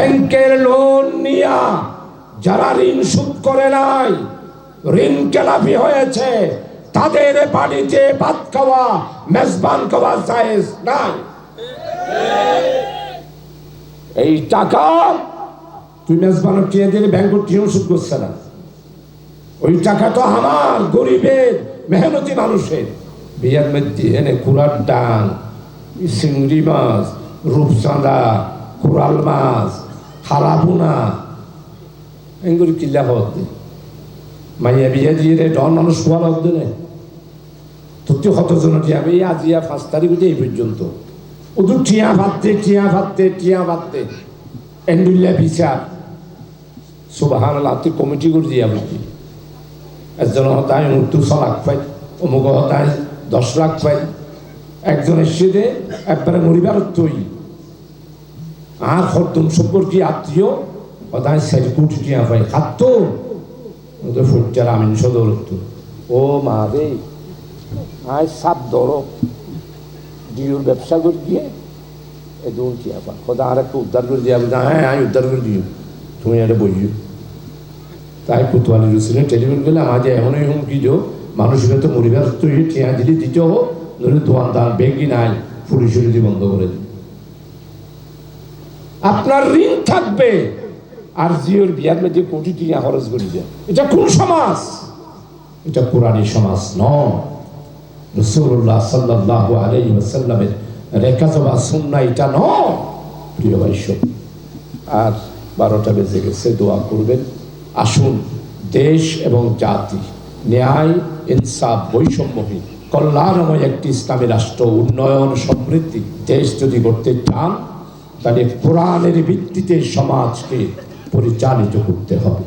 ব্যাংকের লোন নিয়া যারা ঋণ শোধ করে নাই, ঋণ খেলাপি হয়েছে, তাদের বাড়িতে ভাত খাওয়া, মেজবান খাওয়া জায়েজ নাই। এই টাকা তুই মেজবানের টিয়া দিয়ে ব্যাংকের টিয়া শোধ করছে না। ওই টাকা তো আমার গরিবের মেহনতি মানুষের। বিয়ার মধ্যে এনে কুড়ার ডাং, চিংড়ি মাছ, রূপচাঁদা, কোরাল মাছ, হারাবুনা এগুলি কিল্লা হতে মাইয়া বিয়া দিয়ে রে ডন মানুষ খোয়াল হতে নেই। তোর কতজন টিয়া এই আজিয়া 5 তারিখ হচ্ছে এই পর্যন্ত ওদের টিয়া ভাবতে এন্ডুল্লা বিচার সুবাহান তুই কমিটি করে দিয়া বুঝি। একজন হতায় মৃত্যু 6 লাখ পাই, অমুক হতায় 10 লাখ পাই। একজন এসে দে একবারে মরিবার তুই আর হরদম সম্পর্কে আত্মীয় হতায় 4 কোটি টিয়া পাই। খাদ্য ওদের ফুটার আমিন সদর ও মা রে আয় 7 ধরো ডিওর ব্যবসা করে দিয়ে এ দৌড় টিয়া পা খোদা আর একটা উদ্ধার করে দিয়া বলতে হ্যাঁ আমি উদ্ধার করে দিও, তুমি এটা বইও। তাই কোতোয়ালি রুসিনে টেলিফোন করলে আমাদের এমনই হুমকি দিও মানুষের তো মরিবার তুই টিয়া দিলি দিতে হোক, ধরে দোয়ানদার ব্যাংকি নাই পুলিশের দিয়ে বন্ধ করে দিন। আপনার ঋণ থাকবে আর জিওর বিয়ার মধ্যে কোটি টিয়া খরচ করে দেয়। এটা কোন সমাজ? এটা কোরআনী সমাজ নয়। রাসূলুল্লাহ সাল্লাল্লাহু আলাইহি ওয়াসাল্লামের রেখা বা সুন্নাহ এটা নয়। প্রিয় ভাই সব, আর 12টা বেজে গেছে, দোয়া করবেন। আসুন দেশ এবং জাতি ন্যায়, ইনসাফ, বৈষম্যহীন, কল্যাণময় একটি ইসলামী রাষ্ট্র, উন্নয়ন, সমৃদ্ধি দেশ যদি করতে চান তাহলে কোরআনের ভিত্তিতে সমাজকে পরিচালিত করতে হবে।